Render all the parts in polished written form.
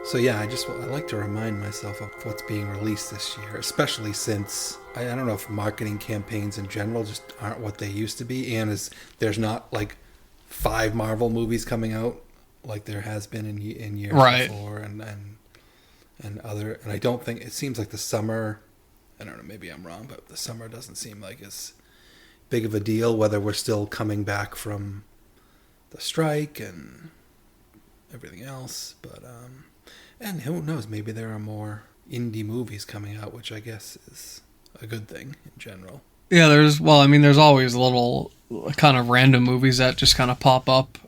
So yeah, I like to remind myself of what's being released this year, especially since I don't know if marketing campaigns in general just aren't what they used to be, and as there's not like 5 Marvel movies coming out like there has been in years Right. before, and I don't think it seems like the summer. I don't know, maybe I'm wrong, but the summer doesn't seem like as big of a deal. Whether we're still coming back from the strike and everything else, but and who knows? Maybe there are more indie movies coming out, which I guess is a good thing in general. Yeah, there's always little kind of random movies that just kind of pop up,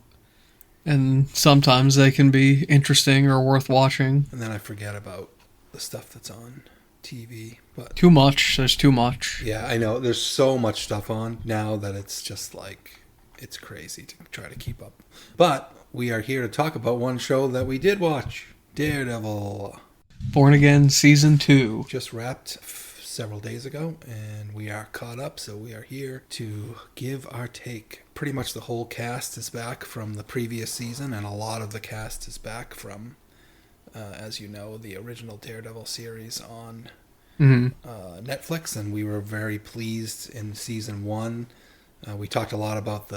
and sometimes they can be interesting or worth watching. And then I forget about the stuff that's on TV. But Too much. There's too much. yeah, I know there's so much stuff on now that it's just like it's crazy to try to keep up. But we are here to talk about one show that we did watch, Daredevil. Born Again Season 2. Just wrapped several days ago, and we are caught up, so we are here to give our take. Pretty much the whole cast is back from the previous season, and a lot of the cast is back from, as you know, the original Daredevil series on Mm-hmm. Netflix, and we were very pleased in season 1. We talked a lot about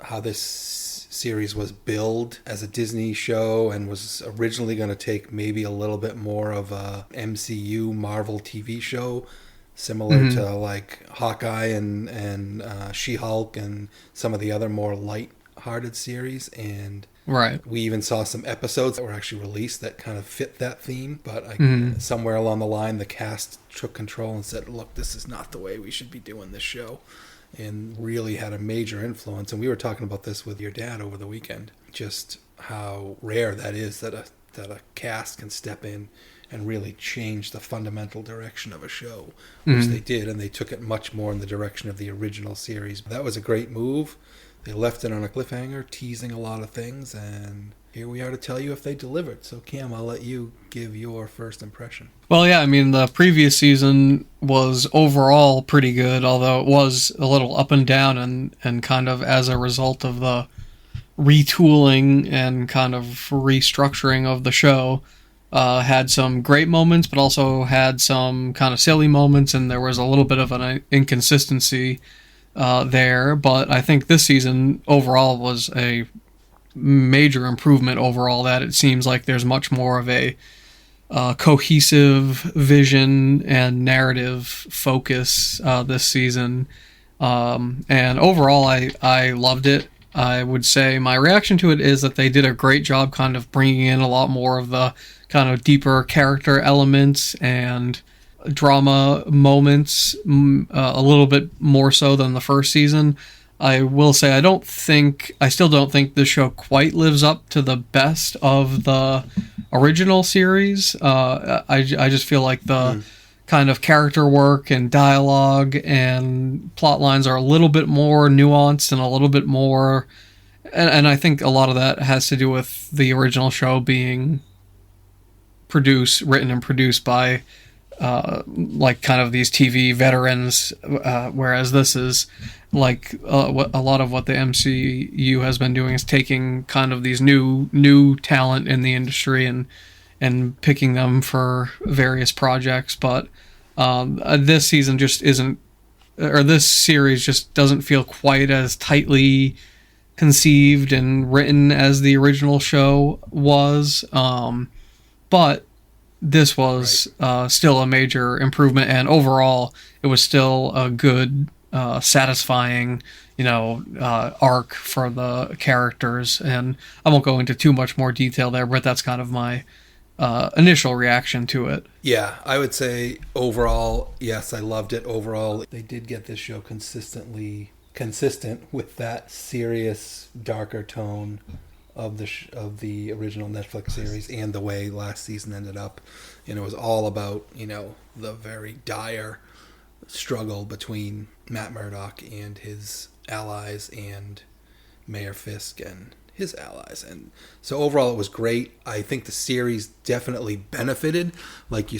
how this series was billed as a Disney show and was originally going to take maybe a little bit more of a MCU Marvel TV show, similar to like Hawkeye and She-Hulk and some of the other more light-hearted series. And Right. we even saw some episodes that were actually released that kind of fit that theme, but somewhere along the line, the cast took control and said, look, this is not the way we should be doing this show, and really had a major influence. And we were talking about this with your dad over the weekend, just how rare that is that a cast can step in and really change the fundamental direction of a show, which they did, and they took it much more in the direction of the original series. That was a great move. They left it on a cliffhanger, teasing a lot of things, and here we are to tell you if they delivered. So, Cam, I'll let you give your first impression. Well, yeah, I mean, the previous season was overall pretty good, although it was a little up and down, and kind of as a result of the retooling and kind of restructuring of the show. Had some great moments, but also had some kind of silly moments, and there was a little bit of an inconsistency there. But I think this season overall was a major improvement overall, that it seems like there's much more of a cohesive vision and narrative focus this season. And overall, I loved it. I would say my reaction to it is that they did a great job kind of bringing in a lot more of the kind of deeper character elements and drama moments, a little bit more so than the first season. I will say I still don't think the show quite lives up to the best of the original series. I just feel like the kind of character work and dialogue and plot lines are a little bit more nuanced and a little bit more, and I think a lot of that has to do with the original show being written and produced by like kind of these TV veterans, whereas this is like a lot of what the MCU has been doing is taking kind of these new talent in the industry and picking them for various projects. But this season just isn't, or this series just doesn't feel quite as tightly conceived and written as the original show was. But this was still a major improvement, and overall, it was still a good, satisfying, arc for the characters. And I won't go into too much more detail there, but that's kind of my initial reaction to it. Yeah, I would say overall, yes, I loved it. Overall, they did get this show consistent with that serious, darker tone of the original Netflix series and the way last season ended up. And it was all about, the very dire struggle between Matt Murdock and his allies and Mayor Fisk and his allies. And so overall it was great. I think the series definitely benefited, like you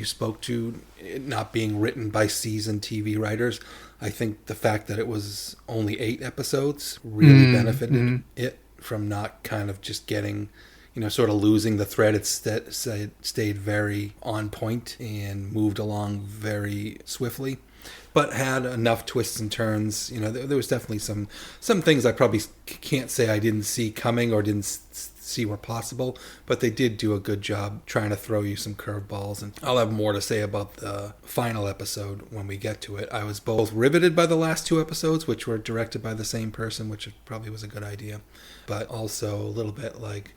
spoke to, it not being written by seasoned TV writers. I think the fact that it was only 8 episodes really benefited it from not kind of just getting, sort of losing the thread. It stayed very on point and moved along very swiftly, but had enough twists and turns. There was definitely some things I probably can't say I didn't see coming or didn't see were possible, but they did do a good job trying to throw you some curveballs. And I'll have more to say about the final episode when we get to it. I was both riveted by the last 2 episodes, which were directed by the same person, which probably was a good idea, but also a little bit like,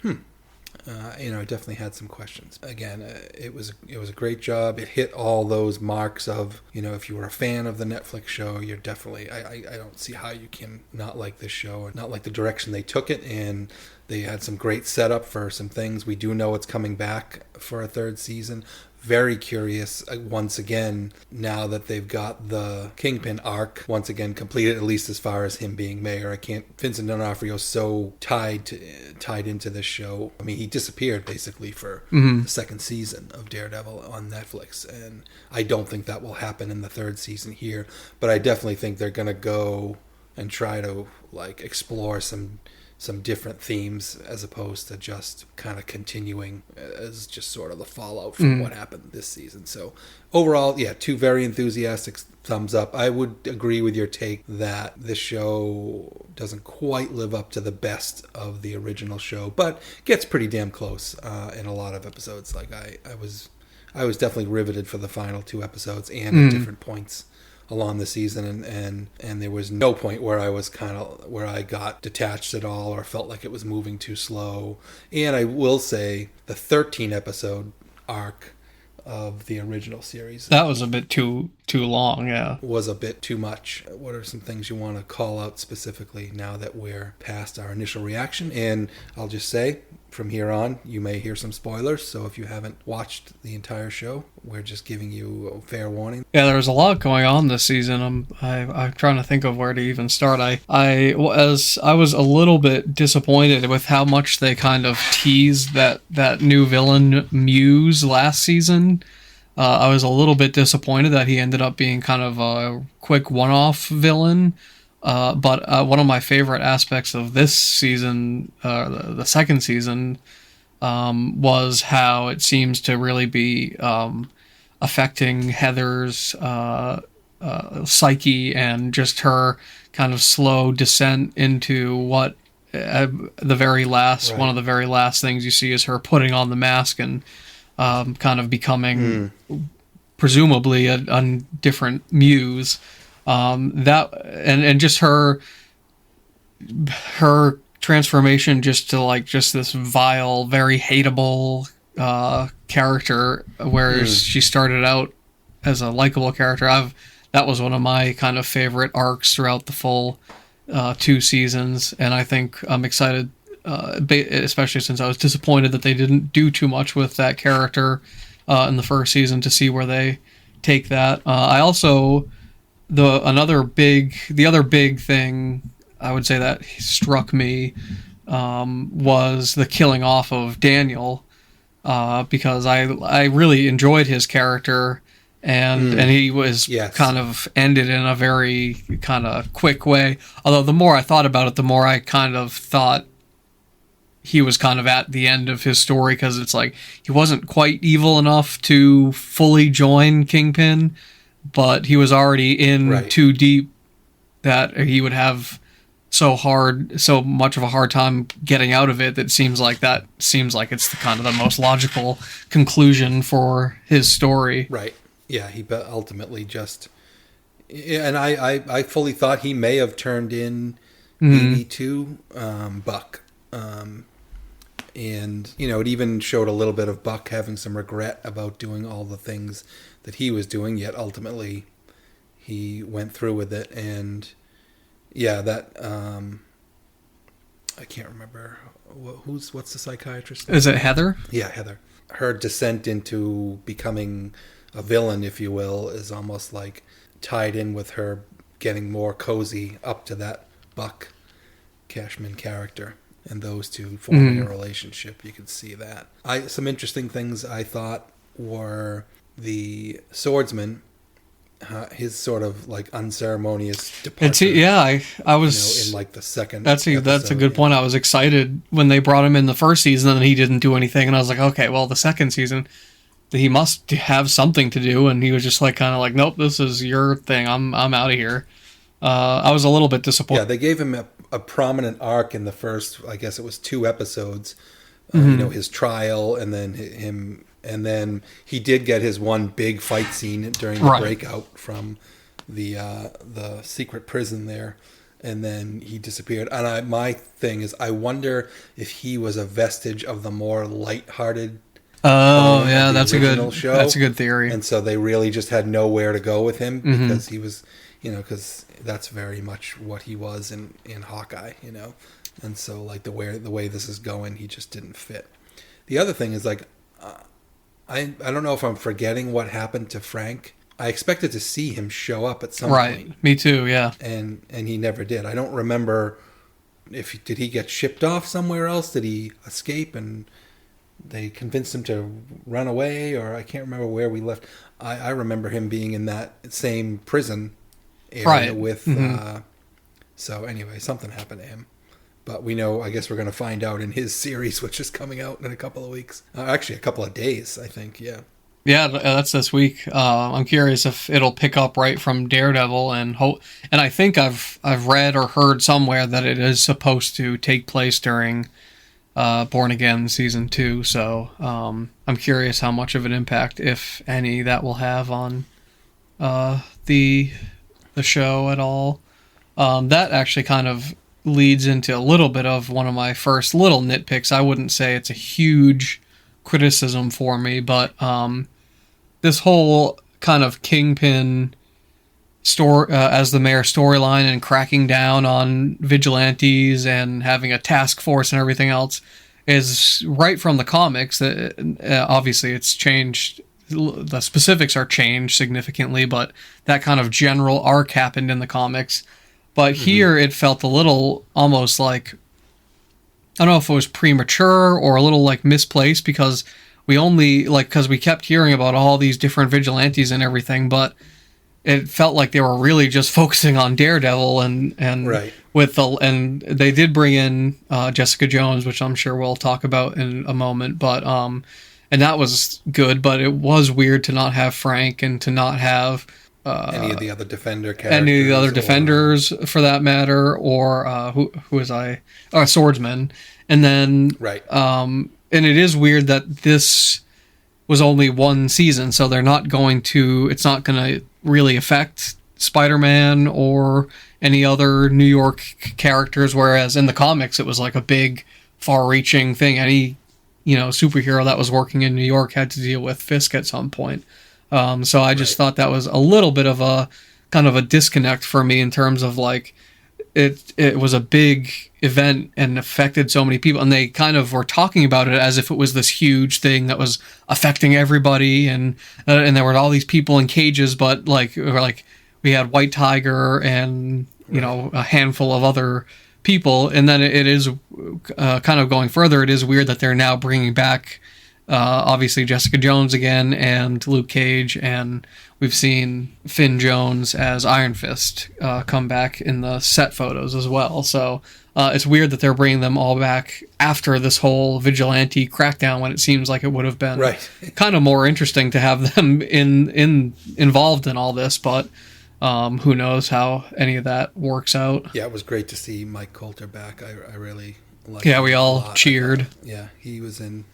I definitely had some questions. Again, it was a great job. It hit all those marks of, if you were a fan of the Netflix show, you're definitely, I don't see how you can not like this show and not like the direction they took it. And they had some great setup for some things. We do know it's coming back for a 3rd season. Very curious, once again, now that they've got the Kingpin arc once again completed, at least as far as him being mayor. Vincent D'Onofrio's so tied into this show. I mean, he disappeared basically for the 2nd season of Daredevil on Netflix, and I don't think that will happen in the 3rd season here, but I definitely think they're going to go and try to explore some different themes as opposed to just kind of continuing as just sort of the fallout from what happened this season. So overall, 2 very enthusiastic thumbs up. I would agree with your take that this show doesn't quite live up to the best of the original show, but gets pretty damn close in a lot of episodes. Like I was definitely riveted for the final 2 episodes and at different points along the season, and there was no point where I got detached at all or felt like it was moving too slow. And I will say the 13 episode arc of the original series, that was a bit too long. Yeah, was a bit too much. What are some things you want to call out specifically now that we're past our initial reaction? And I'll just say, from here on, you may hear some spoilers, so if you haven't watched the entire show, we're just giving you a fair warning. Yeah, there was a lot going on this season. I'm trying to think of where to even start. I was a little bit disappointed with how much they kind of teased that new villain Muse last season. I was a little bit disappointed that he ended up being kind of a quick one-off villain. But one of my favorite aspects of this season, the 2nd season, was how it seems to really be affecting Heather's psyche and just her kind of slow descent into what the very last, right. One of the very last things you see is her putting on the mask and kind of becoming presumably a different Muse. And just her transformation just to just this vile, very hateable character, whereas she started out as a likable character. That was one of my kind of favorite arcs throughout the full 2 seasons, and I think I'm excited, especially since I was disappointed that they didn't do too much with that character in the 1st season, to see where they take that. I also the other big thing I would say that struck me was the killing off of Daniel, because I really enjoyed his character, and he was kind of ended in a very kind of quick way. Although the more I thought about it, the more I kind of thought he was kind of at the end of his story, because it's like he wasn't quite evil enough to fully join Kingpin, but he was already in too deep that he would have so much of a hard time getting out of it. That seems like it's the kind of the most logical conclusion for his story. Right. Yeah, he ultimately just... And I fully thought he may have turned in maybe to Buck. And, it even showed a little bit of Buck having some regret about doing all the things that he was doing, yet ultimately he went through with it. And that I can't remember what's the psychiatrist name? Is it Heather? Yeah, Heather. Her descent into becoming a villain, if you will, is almost like tied in with her getting more cozy up to that Buck Cashman character, and those two forming a relationship. You could see that. Some interesting things I thought were the swordsman his sort of like unceremonious It's departure. yeah, I In was. like the second. That's a good episode. point. I was excited when they brought him in the first season, and he didn't do anything, and I was like, okay, well, the second season, he must have something to do, and he was just like kind of like, nope, this is your thing. I'm out of here. I was a little bit Yeah, disappointed. they gave him a prominent arc in the first. I guess it was 2 episodes. Hmm. His trial, and then him, and then he did get his one big fight scene during the Right. breakout from the secret prison there, and then he disappeared. And my thing is, I wonder if he was a vestige of the more lighthearted Oh tone of yeah, the original that's a show, good theory. and so they really just had nowhere to go with him Hmm. because he was, because that's very much what he was in Hawkeye, and so like the way this is going, he just didn't fit. The other thing is like, I don't know if I'm forgetting what happened to Frank. I expected to see him show up at some point, Right. Me too. Yeah. and he never did. I don't remember if did he get shipped off somewhere else? Did he escape and they convinced him to run away, or I can't remember where we left. I remember him being in that same prison area Right. with. Hmm. So anyway, something happened to him. But we know, I guess we're going to find out in his series, which is coming out in a couple of weeks. Actually, a couple of days, I think. Yeah. Yeah, that's this week. I'm curious if it'll pick up right from Daredevil, and I think I've read or heard somewhere that it is supposed to take place during Born Again season 2. So I'm curious how much of an impact, if any, that will have on the show at all. That actually kind of leads into a little bit of one of my first little nitpicks. I wouldn't say it's a huge criticism for me, but this whole kind of Kingpin store as the mayor storyline and cracking down on vigilantes and having a task force and everything else is right from the comics. Obviously, it's changed. The specifics are changed significantly, but that kind of general arc happened in the comics. But here, it felt a little almost like, I don't know if it was premature or a little like misplaced, because because we kept hearing about all these different vigilantes and everything, but it felt like they were really just focusing on Daredevil and Right. and they did bring in Jessica Jones, which I'm sure we'll talk about in a moment, but and that was good, but it was weird to not have Frank and to not have Any of the other Defender characters. any of the other or- defenders for that matter, or who was I? Swordsman, and then Right. and it is weird that this was only one season, so they're not going to. It's not going to really affect Spider-Man or any other New York characters. Whereas in the comics, it was like a big, far-reaching thing. Any superhero that was working in New York had to deal with Fisk at some point. So I just Right. thought that was a little bit of a kind of a disconnect for me in terms of like it was a big event and affected so many people, and they kind of were talking about it as if it was this huge thing that was affecting everybody, and there were all these people in cages, but like we had White Tiger and a handful of other people, and then it is kind of going further. It is weird that they're now bringing back obviously Jessica Jones again and Luke Cage, and we've seen Finn Jones as Iron Fist come back in the set photos as well. So it's weird that they're bringing them all back after this whole vigilante crackdown, when it seems like it would have been Right. kind of more interesting to have them involved in all this, but who knows how any of that works out. Yeah, it was great to see Mike Coulter back. I really liked Yeah, him we a all lot. I cheered. thought, yeah, he was in.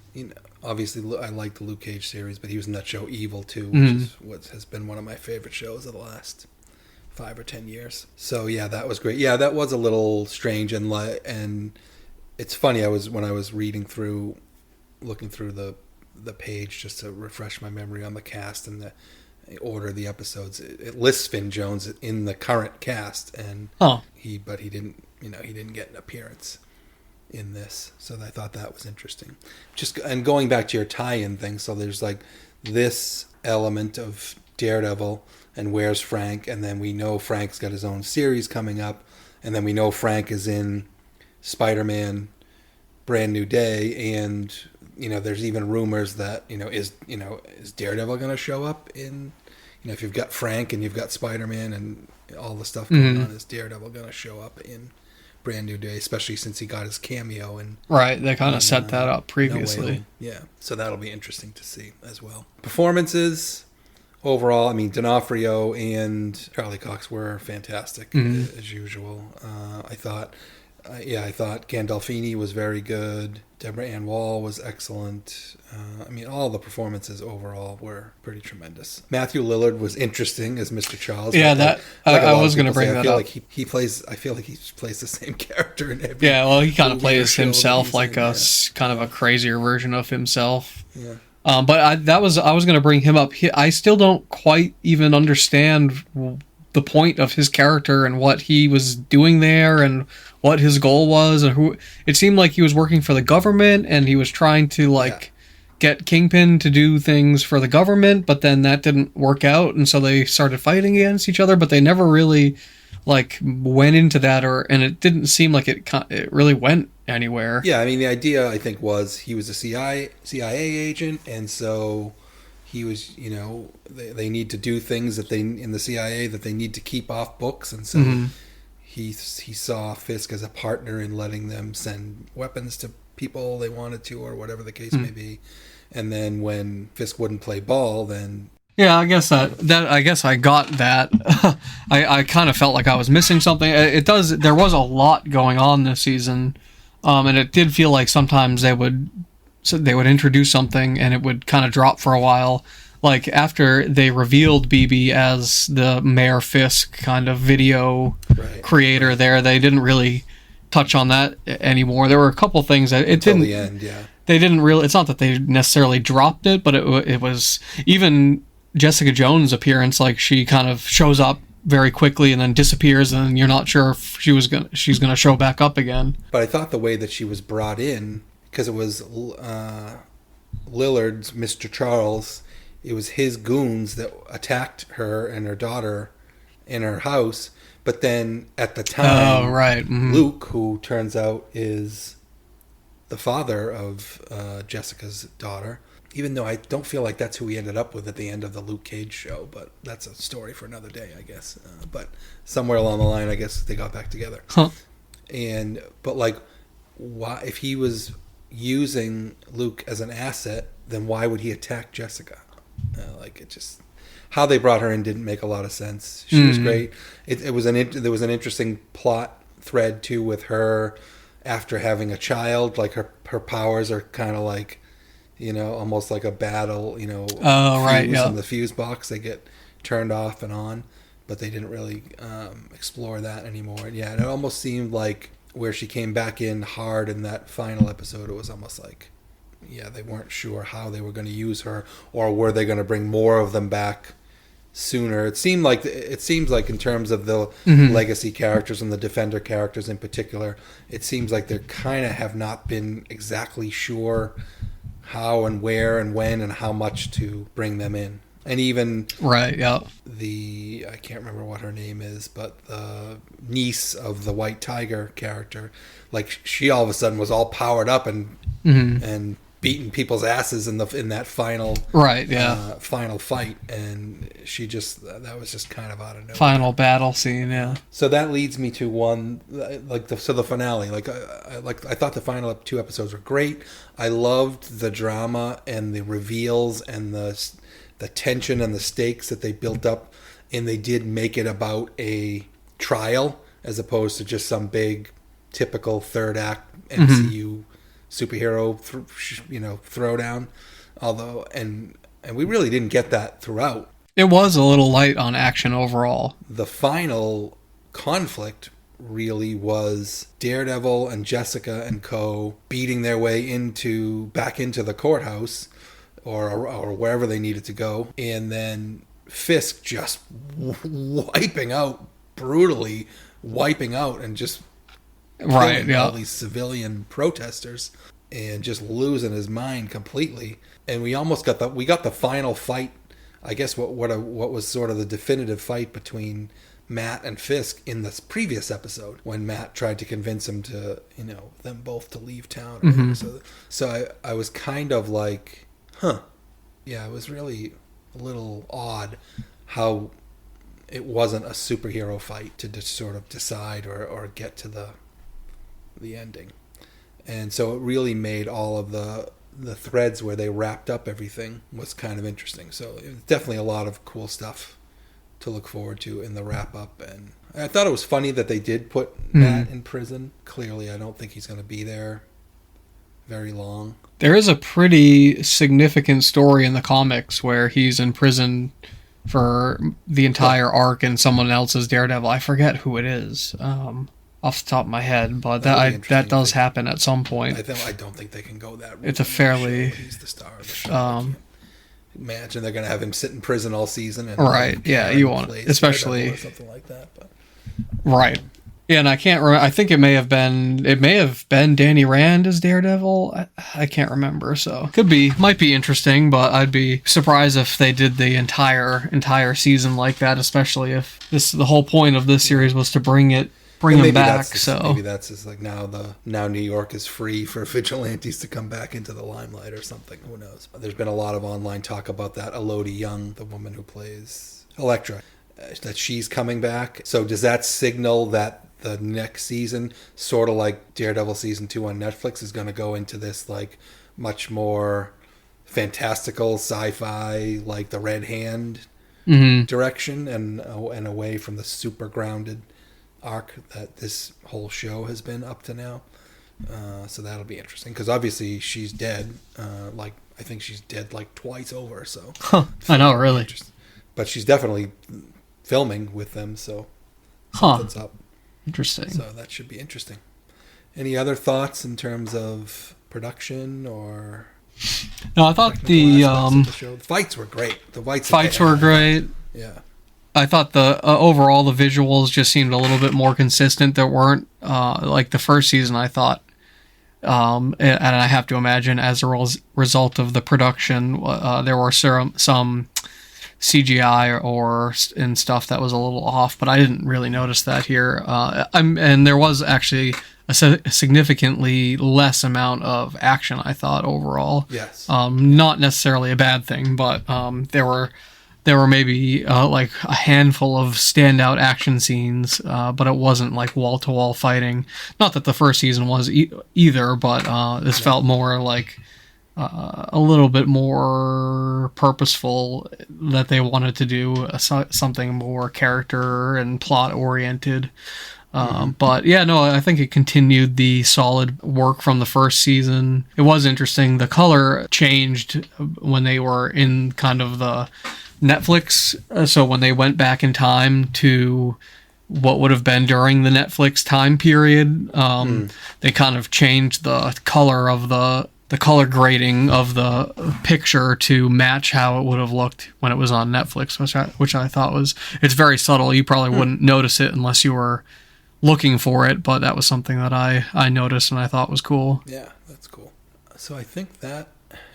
Obviously, I like the Luke Cage series, but he was in that show Evil too, which is what has been one of my favorite shows of the last 5 or 10 years. So yeah, that was great. Yeah, that was a little strange, and it's funny. When I was looking through the page just to refresh my memory on the cast and the order of the episodes. It lists Finn Jones in the current cast, and Oh, he didn't get an appearance in this, so I thought that was interesting. And going back to your tie-in thing, so there's like this element of Daredevil and where's Frank, and then we know Frank's got his own series coming up, and then we know Frank is in Spider-Man Brand New Day, and there's even rumors that is Daredevil going to show up in if you've got Frank and you've got Spider-Man and all the stuff going on, is Daredevil going to show up in Brand New Day, especially since he got his cameo in Right, they kind of set that up previously. No Way Home. Yeah, so that'll be interesting to see as well. Performances overall, I mean, D'Onofrio and Charlie Cox were fantastic as usual. I thought Gandolfini was very good. Deborah Ann Wall was excellent. I mean, all the performances overall were pretty tremendous. Matthew Lillard was interesting as Mr. Charles. Yeah, I was going to bring that up. I feel like he plays the same character in every. Yeah, well, he kind of plays himself like kind of a crazier version of himself. Yeah. But I was going to bring him up. I still don't quite even understand the point of his character and what he was doing there and what his goal was, and who. It seemed like he was working for the government and he was trying to get Kingpin to do things for the government, but then that didn't work out, and so they started fighting against each other. But they never really went into that, and it didn't seem like it really went anywhere. Yeah, I mean, the idea I think was he was a CIA agent, and so he was, they need to do things that in the CIA that they need to keep off books, and so he saw Fisk as a partner in letting them send weapons to people they wanted to, or whatever the case may be. And then when Fisk wouldn't play ball, then I guess I guess I got that. I kind of felt like I was missing something. There was a lot going on this season, and it did feel like sometimes they would introduce something and it would kind of drop for a while. Like after they revealed BB as the Mayor Fisk kind of video creator there, they didn't really touch on that anymore. There were a couple things that until the end, yeah. They didn't really. It's not that they necessarily dropped it, but it was even Jessica Jones' appearance. Like she kind of shows up very quickly and then disappears, and you're not sure if she's gonna show back up again. But I thought the way that she was brought in, because it was Lillard's Mr. Charles. It was his goons that attacked her and her daughter in her house. But then at the time, Luke, who turns out is the father of Jessica's daughter, even though I don't feel like that's who we ended up with at the end of the Luke Cage show, but that's a story for another day, I guess. But somewhere along the line, I guess they got back together. Huh. Why, if he was using Luke as an asset, then why would he attack Jessica? How they brought her in didn't make a lot of sense. She was great. There was an interesting plot thread too with her after having a child. Like her powers are kind of like, almost like a battle. In the fuse box, they get turned off and on, but they didn't really explore that anymore. Yeah, and it almost seemed like where she came back in hard in that final episode, it was almost like, they weren't sure how they were going to use her, or were they going to bring more of them back sooner. It seems like in terms of the legacy characters and the Defender characters in particular, it seems like they kind of have not been exactly sure how and where and when and how much to bring them in. And even I can't remember what her name is, but the niece of the White Tiger character, like she all of a sudden was all powered up and beating people's asses in that final final fight, and that was just kind of out of nowhere. Final battle scene, yeah. So that leads me to the finale. I thought the final 2 episodes were great. I loved the drama and the reveals and the tension and the stakes that they built up, and they did make it about a trial as opposed to just some big typical third act MCU superhero throwdown. Although and we really didn't get that throughout. It was a little light on action overall. The final conflict really was Daredevil and Jessica and co beating their way back into the courthouse or wherever they needed to go, and then Fisk just brutally wiping out and just all these civilian protesters and just losing his mind completely. And we almost got the final fight, I guess what was sort of the definitive fight between Matt and Fisk in this previous episode, when Matt tried to convince him to them both to leave town. So I was kind of like, it was really a little odd how it wasn't a superhero fight to just sort of decide or get to the ending. And so it really made all of the threads where they wrapped up everything was kind of interesting. So it was definitely a lot of cool stuff to look forward to in the wrap up. And I thought it was funny that they did put Matt in prison. Clearly, I don't think he's going to be there very long. There is a pretty significant story in the comics where he's in prison for the entire arc and someone else is Daredevil. I forget who it is off the top of my head, but that does happen at some point. I don't think they can go that route. It's a fairly... He's the star of the show. Imagine they're going to have him sit in prison all season. And right, yeah, you want it. Especially... Or something like that. But. Right. Yeah, and I can't remember. I think it may have been Danny Rand as Daredevil. I can't remember, so might be interesting, but I'd be surprised if they did the entire season like that, especially if the whole point of this series was to bring him back. Maybe that's just like now New York is free for vigilantes to come back into the limelight or something. Who knows? There's been a lot of online talk about that. Elodie Young, the woman who plays Elektra, that she's coming back. So does that signal that the next season, sort of like Daredevil season 2 on Netflix, is going to go into this like much more fantastical sci-fi, like the Red Hand direction, and away from the super grounded arc that this whole show has been up to now? So that'll be interesting because obviously she's dead. I think she's dead like twice over. So I know, really, but she's definitely filming with them. So something's up. Interesting. So that should be interesting. Any other thoughts in terms of production or? No, I thought the fights were great. The fights were great. Yeah. I thought the overall the visuals just seemed a little bit more consistent. There weren't like the first season. I thought, and I have to imagine as a result of the production, there were some CGI and stuff that was a little off, but I didn't really notice that here. And there was actually a significantly less amount of action, I thought, overall. Yes. Not necessarily a bad thing, but there were maybe like a handful of standout action scenes, but it wasn't like wall-to-wall fighting. Not that the first season was either, but this felt more like a little bit more purposeful, that they wanted to do something more character and plot oriented. But yeah, no, I think it continued the solid work from the first season. It was interesting. The color changed when they were in kind of the Netflix. So when they went back in time to what would have been during the Netflix time period, they kind of changed the color of the color grading of the picture to match how it would have looked when it was on Netflix, which I thought it's very subtle. You probably wouldn't notice it unless you were looking for it, but that was something that I noticed and I thought was cool. Yeah, that's cool. So I think that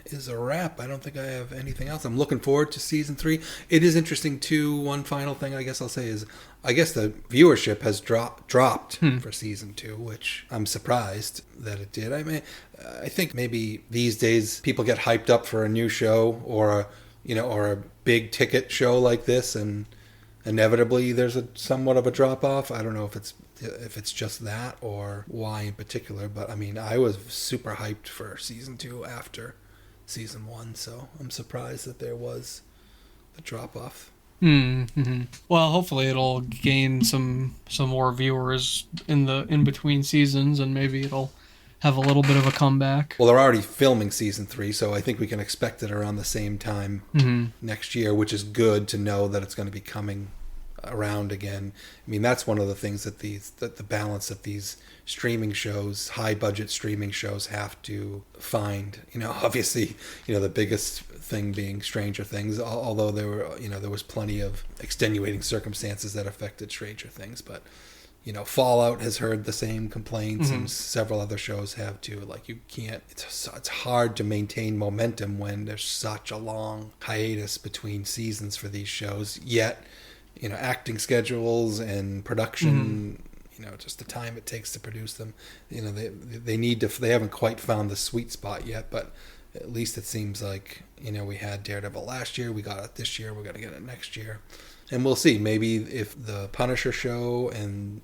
is a wrap. I don't think I have anything else. I'm looking forward to season 3. It is interesting too. One final thing I guess I'll say is I guess the viewership has dropped for season 2, which I'm surprised that it did. I mean, I think maybe these days people get hyped up for a new show or a big ticket show like this, and inevitably there's somewhat of a drop off. I don't know if it's just that or why in particular, but I mean, I was super hyped for season 2 after season 1, so I'm surprised that there was the drop off. Well, hopefully it'll gain some more viewers in between seasons, and maybe it'll have a little bit of a comeback. Well, they're already filming season 3, so I think we can expect it around the same time next year, which is good to know that it's going to be coming around again. I mean, that's one of the things that the balance that these streaming shows, high budget streaming shows, have to find. Obviously, the biggest thing being Stranger Things, although there was plenty of extenuating circumstances that affected Stranger Things, but Fallout has heard the same complaints, and several other shows have too. Like, you can't. It's hard to maintain momentum when there's such a long hiatus between seasons for these shows. Yet, acting schedules and production, just the time it takes to produce them. They need to. They haven't quite found the sweet spot yet, but At least it seems like, we had Daredevil last year, we got it this year, we're going to get it next year. And we'll see. Maybe if the Punisher show and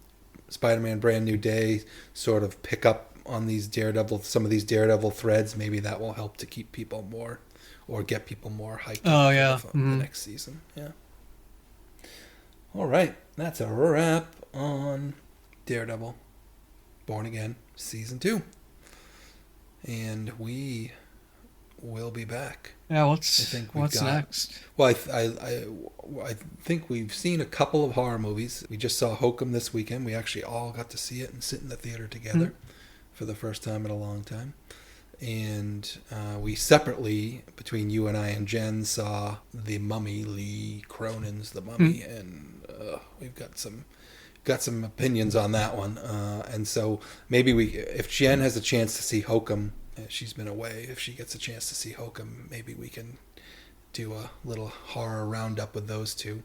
Spider-Man Brand New Day sort of pick up on some of these Daredevil threads, maybe that will help to keep people more, or get people more hyped up for the next season. Yeah. All right. That's a wrap on Daredevil Born Again Season 2. And we will be back. Yeah, what's next? Well, I think we've seen a couple of horror movies. We just saw Hokum this weekend. We actually all got to see it and sit in the theater together for the first time in a long time. And we separately, between you and I and Jen, saw The Mummy, Lee Cronin's The Mummy, and we've got some opinions on that one. And so maybe if Jen has a chance to see Hokum, she's been away. If she gets a chance to see Hokum, maybe we can do a little horror roundup with those two.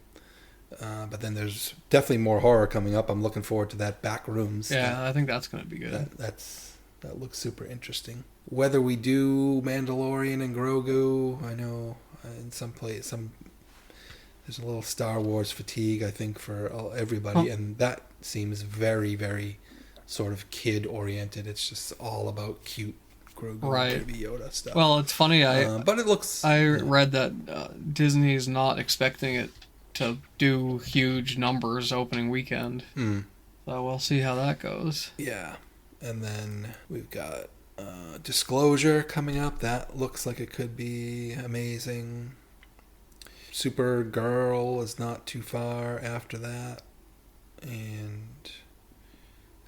But then there's definitely more horror coming up. I'm looking forward to that Back Rooms. Yeah, I think that's going to be good. That looks super interesting. Whether we do Mandalorian and Grogu, I know in there's a little Star Wars fatigue, I think, for everybody, and that seems very, very sort of kid-oriented. It's just all about cute Grogu and Baby Yoda stuff. Well, it's funny. But it looks. I read that Disney's not expecting it to do huge numbers opening weekend. So we'll see how that goes. Yeah. And then we've got Disclosure coming up. That looks like it could be amazing. Supergirl is not too far after that. And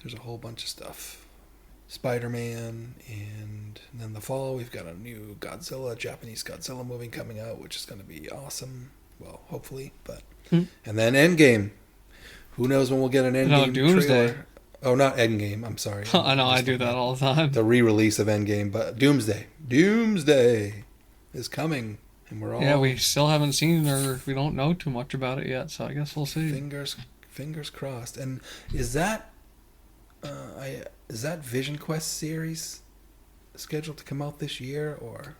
there's a whole bunch of stuff. Spider-Man, and then the fall we've got a new Japanese Godzilla movie coming out, which is going to be awesome. Well, hopefully, but and then Endgame. Who knows when we'll get an Endgame Doomsday. trailer? Oh, not Endgame. I'm sorry. I know, I do that all the time. The re-release of Endgame, but Doomsday. Doomsday is coming, and we're all... Yeah, we still haven't seen, or we don't know too much about it yet, so I guess we'll see. Fingers crossed. And is that Vision Quest series scheduled to come out this year, or...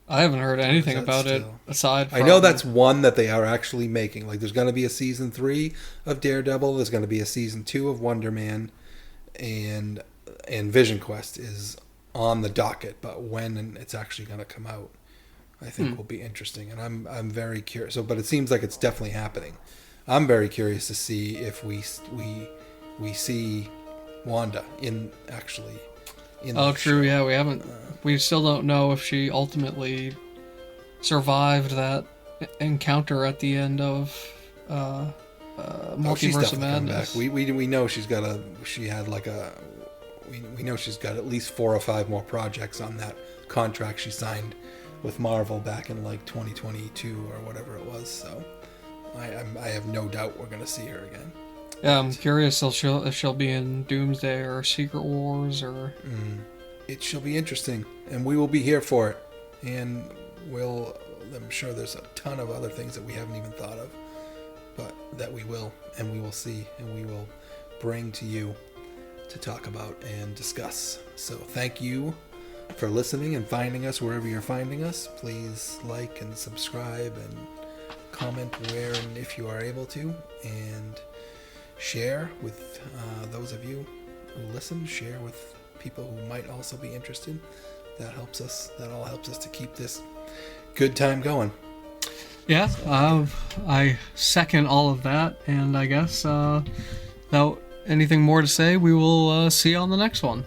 I haven't heard anything about it aside from... I know that's one that they are actually making. Like, there's going to be a season 3 of Daredevil. There's going to be a season 2 of Wonder Man, and Vision Quest is on the docket. But when it's actually going to come out, I think will be interesting. And I'm very curious. But it seems like it's definitely happening. I'm very curious to see if we see Wanda in Oh, true. show. Yeah, we haven't. We still don't know if she ultimately survived that encounter at the end of Multiverse of Madness. We know she's got we know she's got at least 4 or 5 more projects on that contract she signed with Marvel back in like 2022 or whatever it was. So I have no doubt we're gonna see her again. Yeah, I'm curious if she'll be in Doomsday or Secret Wars or. It shall be interesting, and we will be here for it. And I'm sure there's a ton of other things that we haven't even thought of, but that we will see, and we will bring to you to talk about and discuss. So thank you for listening and finding us wherever you're finding us. Please like and subscribe and comment where and if you are able to, and share with those of you who listen. Share with people who might also be interested. That all helps us to keep this good time going. Yeah, I second all of that, and I guess without anything more to say, we will see you on the next one.